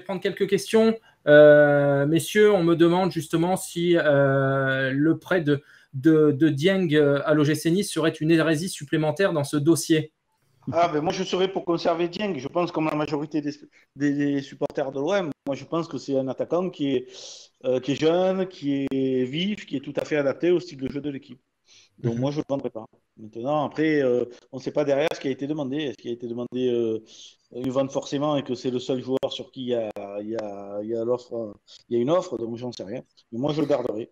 prendre quelques questions. Messieurs, on me demande justement si le prêt de Dieng à l'OGC Nice serait une hérésie supplémentaire dans ce dossier. Ah, ben moi, je serais pour conserver Dieng. Je pense, comme la majorité des supporters de l'OM, moi, je pense que c'est un attaquant qui est jeune, qui est vif, qui est tout à fait adapté au style de jeu de l'équipe. Donc, moi, je ne le vendrai pas. Maintenant, après, on ne sait pas derrière ce qui a été demandé. Est-ce qu'il a été demandé une vente forcément et que c'est le seul joueur sur qui il y a une offre, donc j'en sais rien. Mais moi, je le garderai.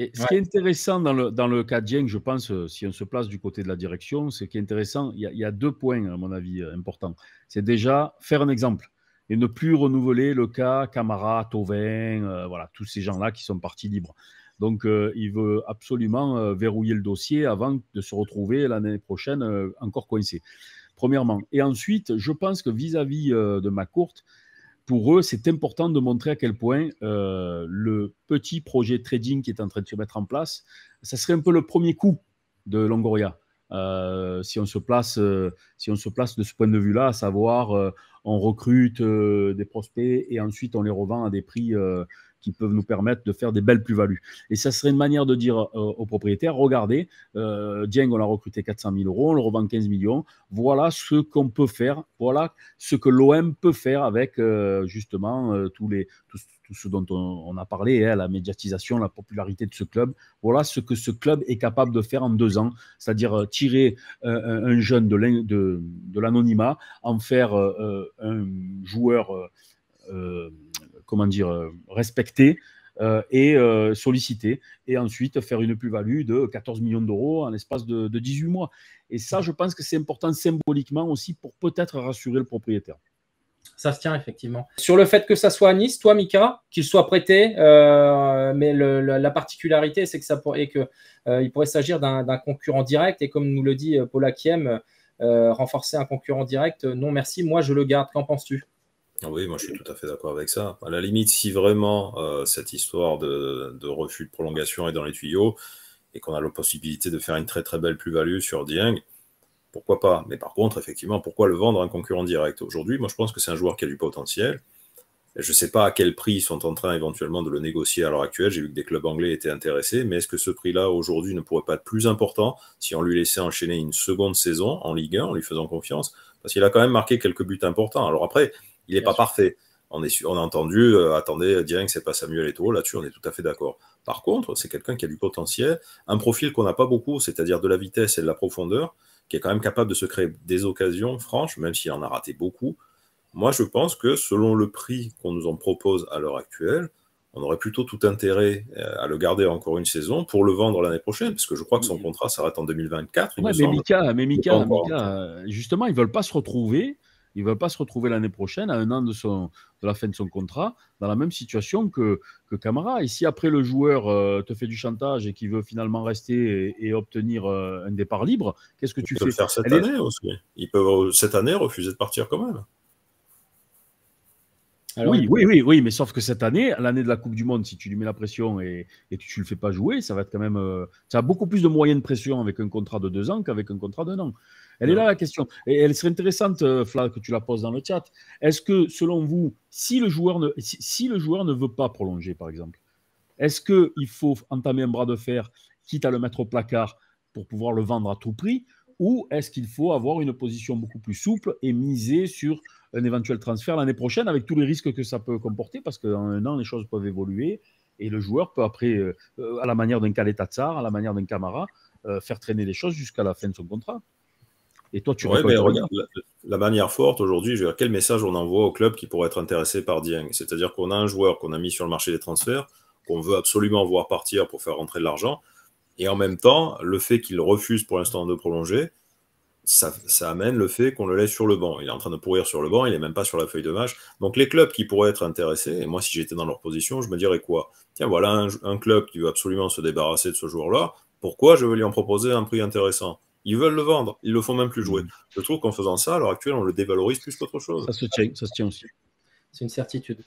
Et ce qui est intéressant dans le cas de Dieng, je pense, si on se place du côté de la direction, ce qui est intéressant, il y a 2 points, à mon avis, importants. C'est déjà faire un exemple et ne plus renouveler le cas Camara, Thauvin, voilà, tous ces gens-là qui sont partis libres. Donc, il veut absolument verrouiller le dossier avant de se retrouver l'année prochaine encore coincé, premièrement. Et ensuite, je pense que vis-à-vis de McCourt, pour eux, c'est important de montrer à quel point le petit projet trading qui est en train de se mettre en place, ça serait un peu le premier coup de Longoria. Si on se place de ce point de vue-là, à savoir on recrute des prospects et ensuite on les revend à des prix qui peuvent nous permettre de faire des belles plus-values. Et ça serait une manière de dire aux propriétaires, regardez, Dieng, on l'a recruté 400 000 euros, on le revend 15 millions, voilà ce qu'on peut faire, voilà ce que l'OM peut faire avec justement tout ce dont on a parlé, hein, la médiatisation, la popularité de ce club. Voilà ce que ce club est capable de faire en 2 ans, c'est-à-dire tirer un jeune de l'anonymat, en faire un joueur comment dire, respecté et sollicité, et ensuite faire une plus-value de 14 millions d'euros en l'espace de 18 mois. Et ça, je pense que c'est important symboliquement aussi pour peut-être rassurer le propriétaire. Ça se tient, effectivement. Sur le fait que ça soit à Nice, toi, Mika, qu'il soit prêté, mais la particularité, c'est que il pourrait s'agir d'un concurrent direct, et comme nous le dit Paul Hakiem, renforcer un concurrent direct, non merci, moi je le garde. Qu'en penses-tu ? Oui, moi je suis tout à fait d'accord avec ça. À la limite, si vraiment cette histoire de refus de prolongation est dans les tuyaux et qu'on a la possibilité de faire une très très belle plus-value sur Dieng, pourquoi pas? Mais par contre, effectivement, pourquoi le vendre à un concurrent direct? Aujourd'hui, moi je pense que c'est un joueur qui a du potentiel. Je ne sais pas à quel prix ils sont en train éventuellement de le négocier à l'heure actuelle. J'ai vu que des clubs anglais étaient intéressés, mais est-ce que ce prix-là aujourd'hui ne pourrait pas être plus important si on lui laissait enchaîner une seconde saison en Ligue 1 en lui faisant confiance? Parce qu'il a quand même marqué quelques buts importants. Alors après, il n'est pas parfait. On a entendu, attendez, Dieng, c'est pas Samuel Eto'o, là-dessus, on est tout à fait d'accord. Par contre, c'est quelqu'un qui a du potentiel, un profil qu'on n'a pas beaucoup, c'est-à-dire de la vitesse et de la profondeur, qui est quand même capable de se créer des occasions franches, même s'il en a raté beaucoup. Moi, je pense que selon le prix qu'on nous en propose à l'heure actuelle, on aurait plutôt tout intérêt à le garder encore une saison pour le vendre l'année prochaine, parce que je crois que son contrat s'arrête en 2024. Ouais, mais Mika, justement, ils ne veulent pas se retrouver. Ils ne veulent pas se retrouver l'année prochaine, à 1 an de la fin de son contrat, dans la même situation que Camara. Et si après le joueur te fait du chantage et qu'il veut finalement rester et obtenir un départ libre, qu'est-ce que tu fais? Ils peuvent faire cette année aussi. Ils peuvent cette année refuser de partir quand même. Alors, oui, mais sauf que cette année, l'année de la Coupe du Monde, si tu lui mets la pression et que tu ne le fais pas jouer, ça va être quand même. Ça a beaucoup plus de moyens de pression avec un contrat de 2 ans qu'avec un contrat d'1 an. Elle est là la question. Et elle serait intéressante, Fla, que tu la poses dans le chat. Est-ce que, selon vous, si le joueur ne veut pas prolonger, par exemple, est-ce qu'il faut entamer un bras de fer, quitte à le mettre au placard pour pouvoir le vendre à tout prix, ou est-ce qu'il faut avoir une position beaucoup plus souple et miser sur un éventuel transfert l'année prochaine avec tous les risques que ça peut comporter, parce qu'en 1 an, les choses peuvent évoluer et le joueur peut après, à la manière d'un Khaled Tatsar, à la manière d'un Camara, faire traîner les choses jusqu'à la fin de son contrat. Et toi, tu regarde la manière forte aujourd'hui, je veux dire, quel message on envoie au club qui pourrait être intéressé par Dieng? C'est-à-dire qu'on a un joueur qu'on a mis sur le marché des transferts, qu'on veut absolument voir partir pour faire rentrer de l'argent, et en même temps, le fait qu'il refuse pour l'instant de prolonger, ça amène le fait qu'on le laisse sur le banc. Il est en train de pourrir sur le banc, il n'est même pas sur la feuille de match. Donc les clubs qui pourraient être intéressés, et moi si j'étais dans leur position, je me dirais quoi? Tiens, voilà un club qui veut absolument se débarrasser de ce joueur-là, pourquoi je veux lui en proposer un prix intéressant? Ils veulent le vendre, ils le font même plus jouer. Je trouve qu'en faisant ça, à l'heure actuelle, on le dévalorise plus qu'autre chose. Ça se tient aussi. C'est une certitude.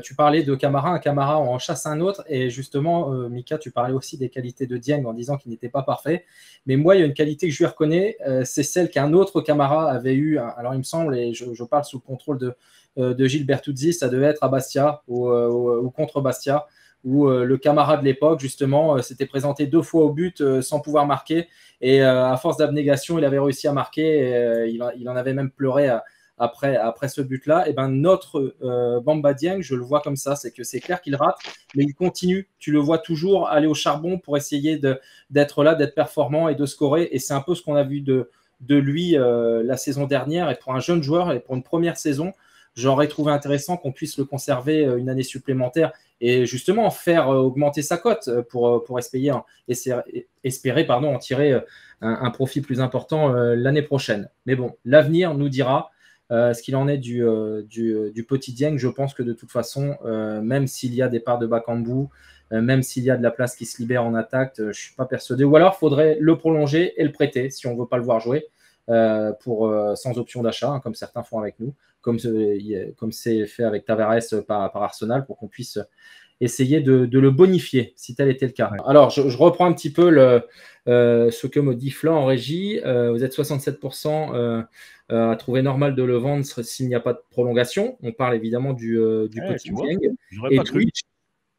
Tu parlais de Camara, un Camara en chasse un autre, et justement, Mika, tu parlais aussi des qualités de Dieng en disant qu'il n'était pas parfait. Mais moi, il y a une qualité que je lui reconnais, c'est celle qu'un autre Camara avait eue. Alors, il me semble, et je parle sous le contrôle de Gilles Bertuzzi, ça devait être à Bastia ou contre Bastia, où le camarade de l'époque, justement, s'était présenté 2 fois au but sans pouvoir marquer. Et à force d'abnégation, il avait réussi à marquer. Et, il en avait même pleuré après ce but-là. Et ben notre Bamba Dieng, je le vois comme ça. C'est que c'est clair qu'il rate, mais il continue. Tu le vois toujours aller au charbon pour essayer d'être là, d'être performant et de scorer. Et c'est un peu ce qu'on a vu de lui la saison dernière. Et pour un jeune joueur et pour une première saison, j'aurais trouvé intéressant qu'on puisse le conserver une année supplémentaire et justement faire augmenter sa cote pour espérer en tirer un profit plus important l'année prochaine. Mais bon, l'avenir nous dira ce qu'il en est du petit Dieng. Je pense que de toute façon, même s'il y a des parts de Bakambu, même s'il y a de la place qui se libère en attaque, je ne suis pas persuadé. Ou alors, il faudrait le prolonger et le prêter si on ne veut pas le voir jouer. Sans option d'achat, hein, comme certains font avec nous, comme c'est fait avec Tavares par Arsenal, pour qu'on puisse essayer de le bonifier, si tel était le cas. Ouais. Alors, je reprends un petit peu ce que me dit Flan en régie. Vous êtes 67% à trouver normal de le vendre s'il n'y a pas de prolongation. On parle évidemment du petit Dieng. Et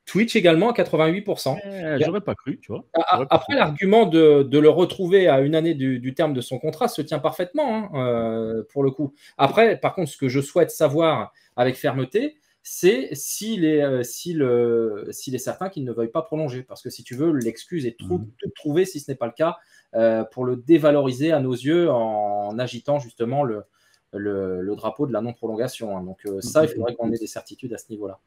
Twitch également à 88%. J'aurais pas cru, tu vois. Après, l'argument de le retrouver à une année du terme de son contrat se tient parfaitement, hein, pour le coup. Après, par contre, ce que je souhaite savoir avec fermeté, c'est s'il est certain qu'il ne veuille pas prolonger. Parce que si tu veux, l'excuse est toute trouvée, si ce n'est pas le cas, pour le dévaloriser à nos yeux en agitant justement le drapeau de la non-prolongation. Hein. Donc ça, il faudrait qu'on ait des certitudes à ce niveau-là.